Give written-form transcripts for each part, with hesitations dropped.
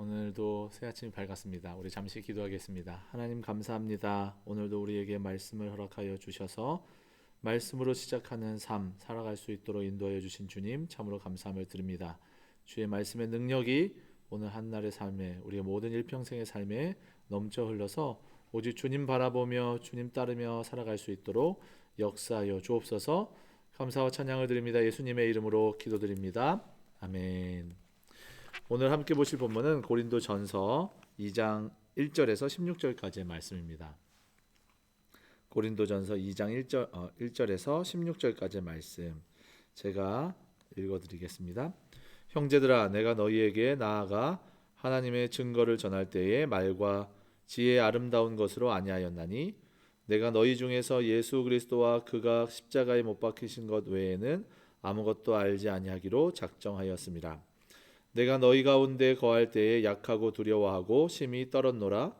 오늘도 새 아침이 밝았습니다. 우리 잠시 기도하겠습니다. 하나님 감사합니다. 오늘도 우리에게 말씀을 허락하여 주셔서 말씀으로 시작하는 삶 살아갈 수 있도록 인도하여 주신 주님 참으로 감사함을 드립니다. 주의 말씀의 능력이 오늘 한날의 삶에 우리의 모든 일평생의 삶에 넘쳐 흘러서 오직 주님 바라보며 주님 따르며 살아갈 수 있도록 역사하여 주옵소서. 감사와 찬양을 드립니다. 예수님의 이름으로 기도드립니다. 아멘. 오늘 함께 보실 본문은 고린도전서 2장 1절에서 16절까지의 말씀입니다. 고린도전서 2장 1절에서 16절까지의 말씀 제가 읽어드리겠습니다. 형제들아, 내가 너희에게 나아가 하나님의 증거를 전할 때에 말과 지혜의 아름다운 것으로 아니하였나니 내가 너희 중에서 예수 그리스도와 그가 십자가에 못 박히신 것 외에는 아무것도 알지 아니하기로 작정하였습니다. 내가 너희 가운데 거할 때에 약하고 두려워하고 심히 떨었노라.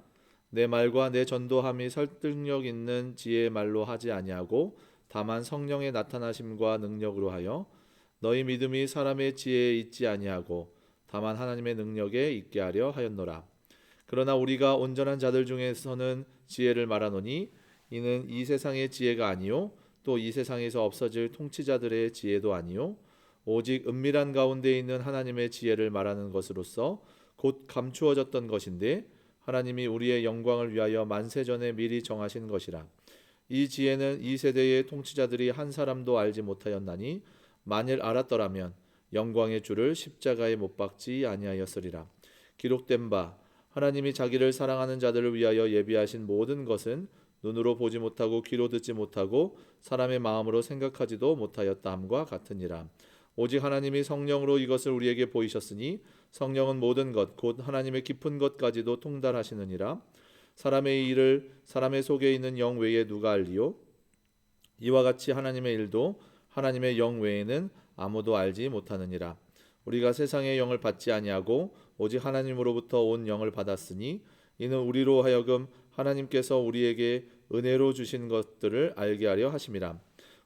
내 말과 내 전도함이 설득력 있는 지혜의 말로 하지 아니하고 다만 성령의 나타나심과 능력으로 하여 너희 믿음이 사람의 지혜에 있지 아니하고 다만 하나님의 능력에 있게 하려 하였노라. 그러나 우리가 온전한 자들 중에서는 지혜를 말하노니 이는 이 세상의 지혜가 아니요 또 이 세상에서 없어질 통치자들의 지혜도 아니요 오직 은밀한 가운데 있는 하나님의 지혜를 말하는 것으로서 곧 감추어졌던 것인데 하나님이 우리의 영광을 위하여 만세전에 미리 정하신 것이라. 이 지혜는 이 세대의 통치자들이 한 사람도 알지 못하였나니 만일 알았더라면 영광의 주를 십자가에 못 박지 아니하였으리라. 기록된 바 하나님이 자기를 사랑하는 자들을 위하여 예비하신 모든 것은 눈으로 보지 못하고 귀로 듣지 못하고 사람의 마음으로 생각하지도 못하였다 함과 같으니라. 오직 하나님이 성령으로 이것을 우리에게 보이셨으니 성령은 모든 것 곧 하나님의 깊은 것까지도 통달하시느니라. 사람의 일을 사람의 속에 있는 영 외에 누가 알리요? 이와 같이 하나님의 일도 하나님의 영 외에는 아무도 알지 못하느니라. 우리가 세상의 영을 받지 아니하고 오직 하나님으로부터 온 영을 받았으니 이는 우리로 하여금 하나님께서 우리에게 은혜로 주신 것들을 알게 하려 하심이라.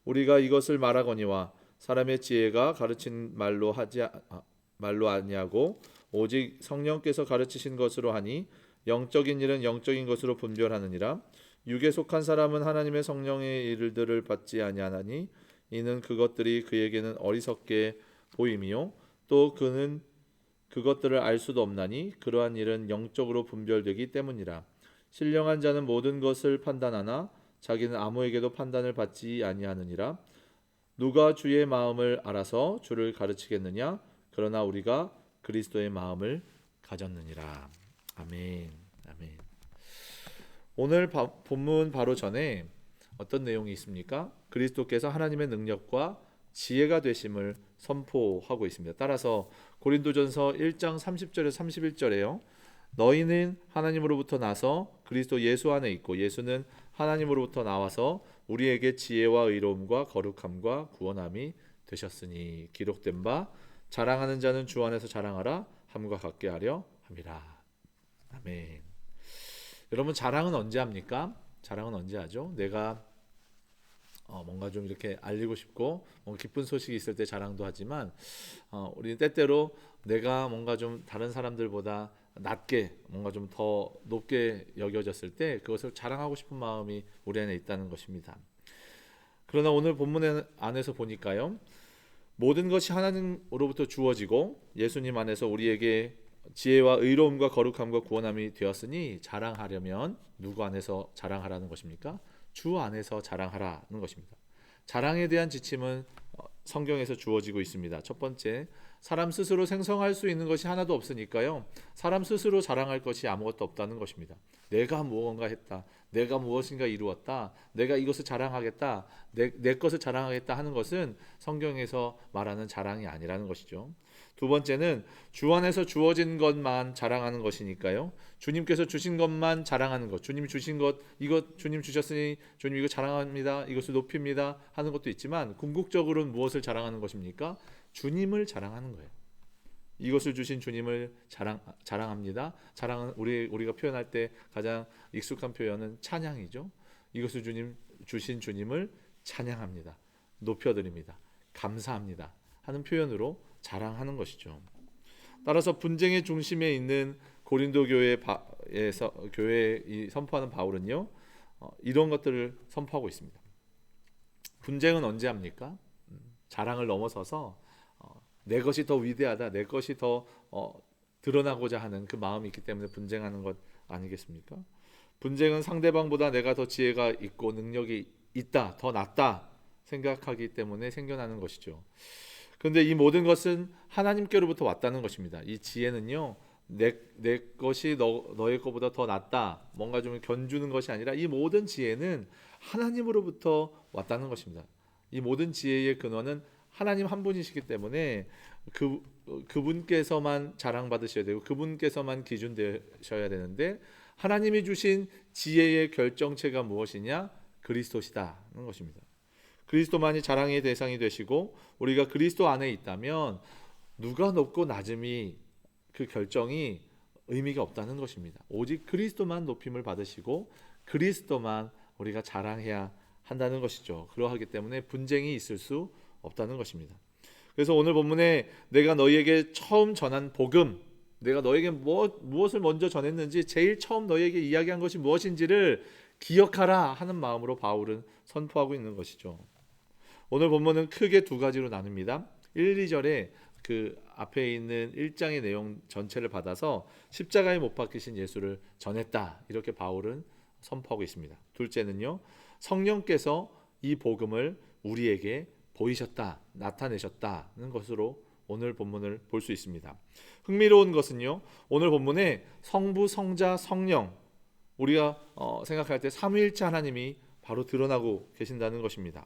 우리가 이것을 말하거니와 사람의 지혜가 가르친 말로 아니하고 오직 성령께서 가르치신 것으로 하니 영적인 일은 영적인 것으로 분별하느니라. 육에 속한 사람은 하나님의 성령의 일들을 받지 아니하나니 이는 그것들이 그에게는 어리석게 보임이요 또 그는 그것들을 알 수도 없나니 그러한 일은 영적으로 분별되기 때문이라. 신령한 자는 모든 것을 판단하나 자기는 아무에게도 판단을 받지 아니하느니라. 누가 주의 마음을 알아서 주를 가르치겠느냐? 그러나 우리가 그리스도의 마음을 가졌느니라. 아멘. 아멘. 오늘 본문 바로 전에 어떤 내용이 있습니까? 그리스도께서 하나님의 능력과 지혜가 되심을 선포하고 있습니다. 따라서 고린도전서 1장 30절에서 31절에요. 너희는 하나님으로부터 나서 그리스도 예수 안에 있고 예수는 하나님으로부터 나와서 우리에게 지혜와 의로움과 거룩함과 구원함이 되셨으니 기록된 바 자랑하는 자는 주 안에서 자랑하라 함과 같게 하려 함이라. 아멘. 여러분, 자랑은 언제 합니까? 자랑은 언제 하죠? 내가 뭔가 좀 이렇게 알리고 싶고 뭔가 기쁜 소식이 있을 때 자랑도 하지만 우리는 때때로 내가 뭔가 좀 다른 사람들보다 낮게 뭔가 좀 더 높게 여겨졌을 때 그것을 자랑하고 싶은 마음이 우리 안에 있다는 것입니다. 그러나 오늘 본문 안에서 보니까요, 모든 것이 하나님으로부터 주어지고 예수님 안에서 우리에게 지혜와 의로움과 거룩함과 구원함이 되었으니 자랑하려면 누구 안에서 자랑하라는 것입니까? 주 안에서 자랑하라는 것입니다. 자랑에 대한 지침은 성경에서 주어지고 있습니다. 첫 번째, 사람 스스로 생성할 수 있는 것이 하나도 없으니까요, 사람 스스로 자랑할 것이 아무것도 없다는 것입니다. 내가 무언가 했다, 내가 무엇인가 이루었다, 내가 이것을 자랑하겠다, 내 것을 자랑하겠다 하는 것은 성경에서 말하는 자랑이 아니라는 것이죠. 두 번째는 주 안에서 주어진 것만 자랑하는 것이니까요, 주님께서 주신 것만 자랑하는 것, 주님 주신 것, 이것 주님 주셨으니 주님 이거 자랑합니다, 이것을 높입니다 하는 것도 있지만 궁극적으로는 무엇을 자랑하는 것입니까? 주님을 자랑하는 거예요. 이것을 주신 주님을 자랑합니다. 자랑은 우리가 표현할 때 가장 익숙한 표현은 찬양이죠. 이것을 주신 주님을 찬양합니다. 높여드립니다. 감사합니다 하는 표현으로 자랑하는 것이죠. 따라서 분쟁의 중심에 있는 고린도 교회에서 교회에 선포하는 바울은요, 이런 것들을 선포하고 있습니다. 분쟁은 언제 합니까? 자랑을 넘어서서 내 것이 더 위대하다, 내 것이 더 드러나고자 하는 그 마음이 있기 때문에 분쟁하는 것 아니겠습니까? 분쟁은 상대방보다 내가 더 지혜가 있고 능력이 있다, 더 낫다 생각하기 때문에 생겨나는 것이죠. 그런데 이 모든 것은 하나님께로부터 왔다는 것입니다. 이 지혜는요, 내 것이 너의 것보다 더 낫다, 뭔가 좀 견주는 것이 아니라 이 모든 지혜는 하나님으로부터 왔다는 것입니다. 이 모든 지혜의 근원은 하나님 한 분이시기 때문에 그분께서만 자랑받으셔야 되고 그분께서만 기준 되셔야 되는데, 하나님이 주신 지혜의 결정체가 무엇이냐? 그리스도시다는 것입니다. 그리스도만이 자랑의 대상이 되시고 우리가 그리스도 안에 있다면 누가 높고 낮음이 그 결정이 의미가 없다는 것입니다. 오직 그리스도만 높임을 받으시고 그리스도만 우리가 자랑해야 한다는 것이죠. 그러하기 때문에 분쟁이 있을 수 없다는 것입니다. 그래서 오늘 본문에 내가 너희에게 처음 전한 복음, 내가 너에게 무엇을 먼저 전했는지, 제일 처음 너희에게 이야기한 것이 무엇인지를 기억하라 하는 마음으로 바울은 선포하고 있는 것이죠. 오늘 본문은 크게 두 가지로 나눕니다. 1, 2절에 그 앞에 있는 1장의 내용 전체를 받아서 십자가에 못 박히신 예수를 전했다, 이렇게 바울은 선포하고 있습니다. 둘째는요, 성령께서 이 복음을 우리에게 보이셨다, 나타내셨다는 것으로 오늘 본문을 볼 수 있습니다. 흥미로운 것은요, 오늘 본문에 성부, 성자, 성령, 우리가 생각할 때 삼위일체 하나님이 바로 드러나고 계신다는 것입니다.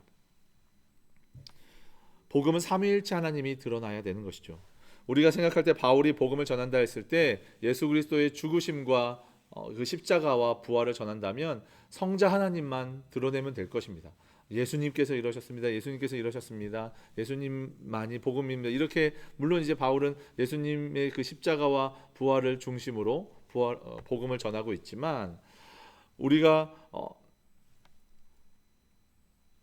복음은 삼위일체 하나님이 드러나야 되는 것이죠. 우리가 생각할 때 바울이 복음을 전한다 했을 때 예수 그리스도의 죽으심과 그 십자가와 부활을 전한다면 성자 하나님만 드러내면 될 것입니다. 예수님께서 이러셨습니다. 예수님께서 이러셨습니다. 예수님만이 복음입니다. 이렇게, 물론 이제 바울은 예수님의 그 십자가와 부활을 중심으로 복음을 전하고 있지만, 우리가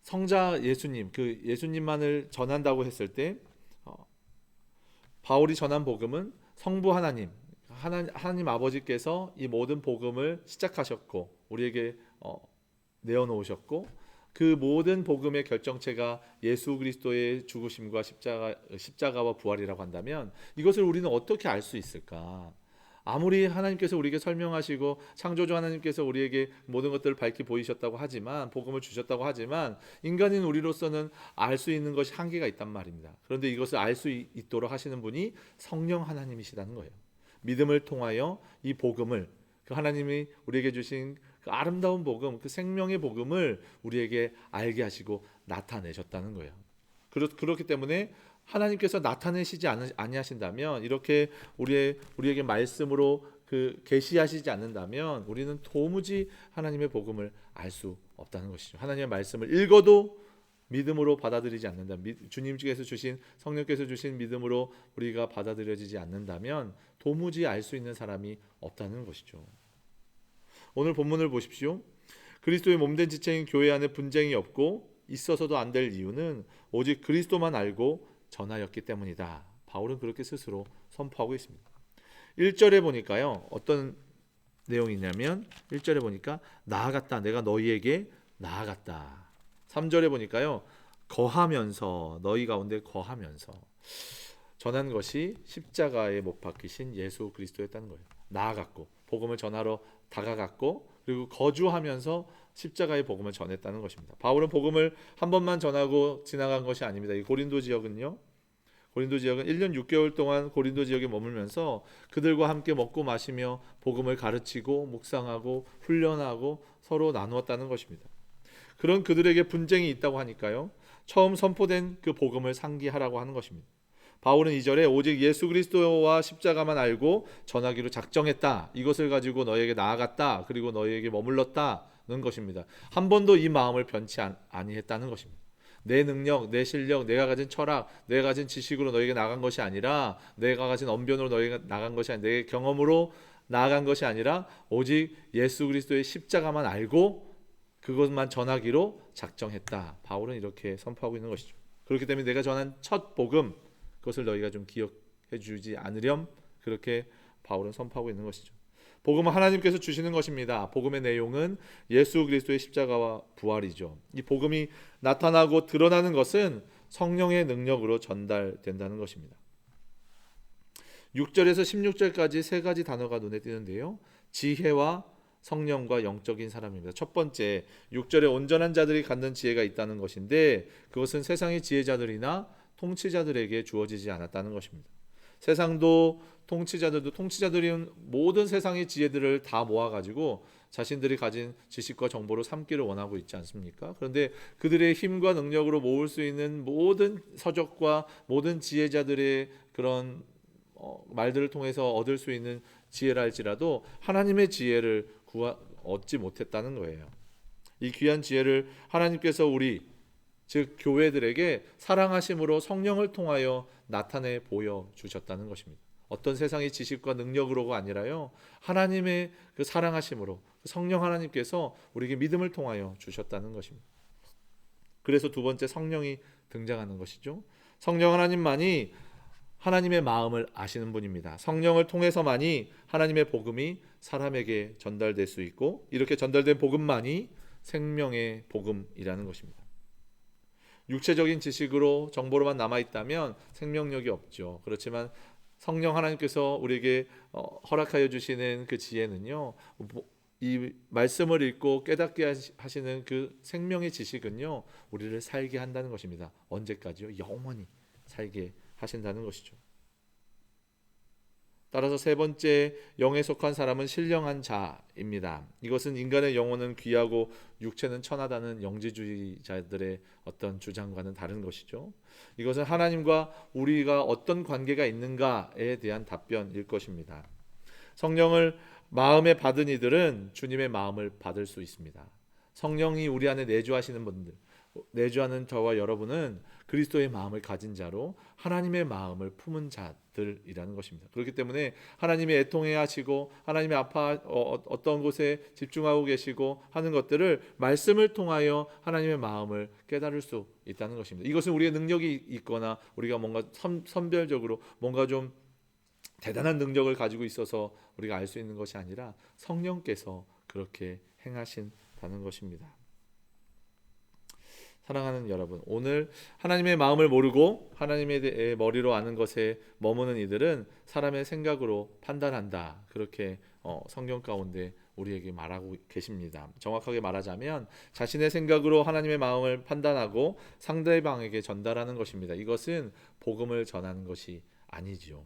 성자 예수님, 그 예수님만을 전한다고 했을 때 바울이 전한 복음은 성부 하나님 아버지께서 이 모든 복음을 시작하셨고 우리에게 내어놓으셨고, 그 모든 복음의 결정체가 예수 그리스도의 죽으심과 십자가와 부활이라고 한다면 이것을 우리는 어떻게 알 수 있을까? 아무리 하나님께서 우리에게 설명하시고 창조주 하나님께서 우리에게 모든 것들을 밝히 보이셨다고 하지만, 복음을 주셨다고 하지만, 인간인 우리로서는 알 수 있는 것이 한계가 있단 말입니다. 그런데 이것을 알 수 있도록 하시는 분이 성령 하나님이시라는 거예요. 믿음을 통하여 이 복음을, 그 하나님이 우리에게 주신 그 아름다운 복음, 그 생명의 복음을 우리에게 알게 하시고 나타내셨다는 거예요. 그렇기 때문에 하나님께서 나타내시지 아니하신다면, 이렇게 우리에게 말씀으로 그 계시하시지 않는다면 우리는 도무지 하나님의 복음을 알 수 없다는 것이죠. 하나님의 말씀을 읽어도 믿음으로 받아들이지 않는다, 주님께서 주신, 성령께서 주신 믿음으로 우리가 받아들여지지 않는다면 도무지 알 수 있는 사람이 없다는 것이죠. 오늘 본문을 보십시오. 그리스도의 몸된 지체인 교회 안에 분쟁이 없고 있어서도 안 될 이유는 오직 그리스도만 알고 전하였기 때문이다. 바울은 그렇게 스스로 선포하고 있습니다. 1절에 보니까요, 어떤 내용이냐면 1절에 보니까 나아갔다, 내가 너희에게 나아갔다. 3절에 보니까요, 거하면서, 너희 가운데 거하면서 전한 것이 십자가에 못 박히신 예수 그리스도였다는 거예요. 나아갔고 복음을 전하러 다가갔고, 그리고 거주하면서 십자가의 복음을 전했다는 것입니다. 바울은 복음을 한 번만 전하고 지나간 것이 아닙니다. 이 고린도 지역은 1년 6개월 동안 고린도 지역에 머물면서 그들과 함께 먹고 마시며 복음을 가르치고 묵상하고 훈련하고 서로 나누었다는 것입니다. 그런 그들에게 분쟁이 있다고 하니까요, 처음 선포된 그 복음을 상기하라고 하는 것입니다. 바울은 2절에 오직 예수 그리스도와 십자가만 알고 전하기로 작정했다, 이것을 가지고 너에게 나아갔다, 그리고 너에게 머물렀다는 것입니다. 한 번도 이 마음을 변치 아니했다는 것입니다. 내 능력, 내 실력, 내가 가진 철학, 내가 가진 지식으로 너에게 나간 것이 아니라, 내가 가진 언변으로 너에게 나간 것이 아니라, 내 경험으로 나아간 것이 아니라 오직 예수 그리스도의 십자가만 알고 그것만 전하기로 작정했다. 바울은 이렇게 선포하고 있는 것이죠. 그렇기 때문에 내가 전한 첫 복음, 그것을 너희가 좀 기억해 주지 않으렴 그렇게 바울은 선포하고 있는 것이죠. 복음은 하나님께서 주시는 것입니다. 복음의 내용은 예수 그리스도의 십자가와 부활이죠. 이 복음이 나타나고 드러나는 것은 성령의 능력으로 전달된다는 것입니다. 6절에서 16절까지 세 가지 단어가 눈에 띄는데요. 지혜와 성령과 영적인 사람입니다. 첫 번째, 6절에 온전한 자들이 갖는 지혜가 있다는 것인데 그것은 세상의 지혜자들이나 통치자들에게 주어지지 않았다는 것입니다. 세상도 통치자들이 모든 세상의 지혜들을 다 모아가지고 자신들이 가진 지식과 정보를 삼기를 원하고 있지 않습니까? 그런데 그들의 힘과 능력으로 모을 수 있는 모든 서적과 모든 지혜자들의 그런 말들을 통해서 얻을 수 있는 지혜라 할지라도 하나님의 지혜를 얻지 못했다는 거예요. 이 귀한 지혜를 하나님께서 우리 즉 교회들에게 사랑하심으로 성령을 통하여 나타내 보여주셨다는 것입니다. 어떤 세상의 지식과 능력으로가 아니라요, 하나님의 그 사랑하심으로 성령 하나님께서 우리에게 믿음을 통하여 주셨다는 것입니다. 그래서 두 번째, 성령이 등장하는 것이죠. 성령 하나님만이 하나님의 마음을 아시는 분입니다. 성령을 통해서만이 하나님의 복음이 사람에게 전달될 수 있고, 이렇게 전달된 복음만이 생명의 복음이라는 것입니다. 육체적인 지식으로 정보로만 남아있다면 생명력이 없죠. 그렇지만 성령 하나님께서 우리에게 허락하여 주시는 그 지혜는요, 이 말씀을 읽고 깨닫게 하시는 그 생명의 지식은요, 우리를 살게 한다는 것입니다. 언제까지요? 영원히 살게 하신다는 것이죠. 따라서 세 번째, 영에 속한 사람은 신령한 자입니다. 이것은 인간의 영혼은 귀하고 육체는 천하다는 영지주의자들의 어떤 주장과는 다른 것이죠. 이것은 하나님과 우리가 어떤 관계가 있는가에 대한 답변일 것입니다. 성령을 마음에 받은 이들은 주님의 마음을 받을 수 있습니다. 성령이 우리 안에 내주하시는 분들, 내주하는 저와 여러분은 그리스도의 마음을 가진 자로 하나님의 마음을 품은 자들이라는 것입니다. 그렇기 때문에 하나님이 애통해 하시고 하나님의 어떤 곳에 집중하고 계시고 하는 것들을 말씀을 통하여 하나님의 마음을 깨달을 수 있다는 것입니다. 이것은 우리의 능력이 있거나 우리가 뭔가 선별적으로 뭔가 좀 대단한 능력을 가지고 있어서 우리가 알 수 있는 것이 아니라 성령께서 그렇게 행하신다는 것입니다. 사랑하는 여러분, 오늘 하나님의 마음을 모르고 하나님의 머리로 아는 것에 머무는 이들은 사람의 생각으로 판단한다. 그렇게 성경 가운데 우리에게 말하고 계십니다. 정확하게 말하자면 자신의 생각으로 하나님의 마음을 판단하고 상대방에게 전달하는 것입니다. 이것은 복음을 전하는 것이 아니지요.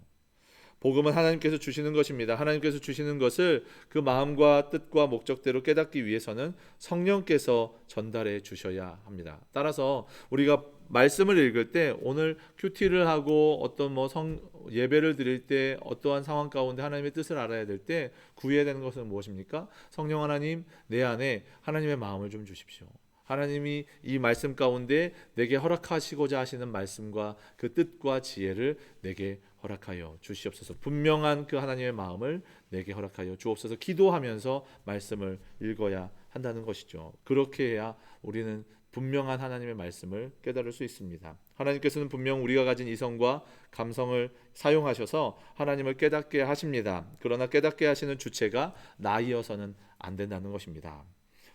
복음은 하나님께서 주시는 것입니다. 하나님께서 주시는 것을 그 마음과 뜻과 목적대로 깨닫기 위해서는 성령께서 전달해 주셔야 합니다. 따라서 우리가 말씀을 읽을 때 오늘 큐티를 하고 어떤 예배를 드릴 때 어떠한 상황 가운데 하나님의 뜻을 알아야 될 때 구해야 되는 것은 무엇입니까? 성령 하나님, 내 안에 하나님의 마음을 좀 주십시오. 하나님이 이 말씀 가운데 내게 허락하시고자 하시는 말씀과 그 뜻과 지혜를 내게 허락하여 주시옵소서. 분명한 그 하나님의 마음을 내게 허락하여 주옵소서. 기도하면서 말씀을 읽어야 한다는 것이죠. 그렇게 해야 우리는 분명한 하나님의 말씀을 깨달을 수 있습니다. 하나님께서는 분명 우리가 가진 이성과 감성을 사용하셔서 하나님을 깨닫게 하십니다. 그러나 깨닫게 하시는 주체가 나이어서는 안 된다는 것입니다.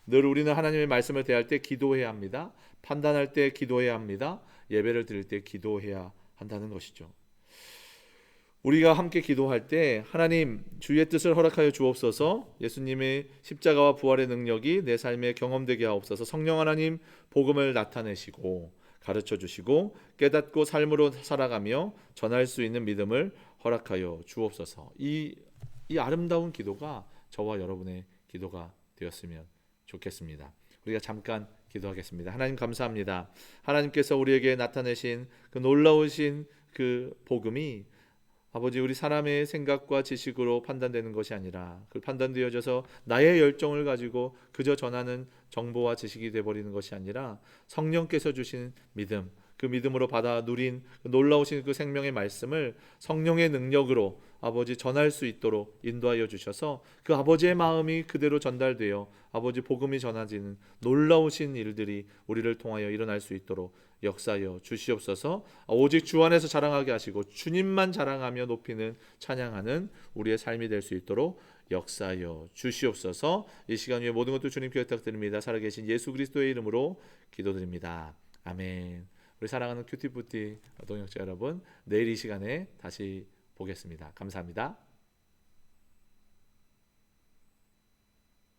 늘 우리는 하나님의 말씀을 대할 때 기도해야 합니다. 판단할 때 기도해야 합니다. 예배를 드릴 때 기도해야 한다는 것이죠. 우리가 함께 기도할 때 하나님 주의 뜻을 허락하여 주옵소서. 예수님의 십자가와 부활의 능력이 내 삶에 경험되게 하옵소서. 성령 하나님 복음을 나타내시고 가르쳐 주시고 깨닫고 삶으로 살아가며 전할 수 있는 믿음을 허락하여 주옵소서. 이 아름다운 기도가 저와 여러분의 기도가 되었으면 좋겠습니다. 우리가 잠깐 기도하겠습니다. 하나님 감사합니다. 하나님께서 우리에게 나타내신 그 놀라우신 그 복음이 아버지 우리 사람의 생각과 지식으로 판단되는 것이 아니라 그 판단되어져서 나의 열정을 가지고 그저 전하는 정보와 지식이 되어버리는 것이 아니라 성령께서 주신 믿음, 그 믿음으로 받아 누린 놀라우신 그 생명의 말씀을 성령의 능력으로 아버지 전할 수 있도록 인도하여 주셔서 그 아버지의 마음이 그대로 전달되어 아버지 복음이 전해지는 놀라우신 일들이 우리를 통하여 일어날 수 있도록 역사하여 주시옵소서. 오직 주 안에서 자랑하게 하시고 주님만 자랑하며 높이는 찬양하는 우리의 삶이 될 수 있도록 역사하여 주시옵소서. 이 시간 위에 모든 것도 주님께 부탁드립니다. 살아계신 예수 그리스도의 이름으로 기도드립니다. 아멘. 우리 사랑하는 큐티푸티 동역자 여러분, 내일 이 시간에 다시 보겠습니다. 감사합니다.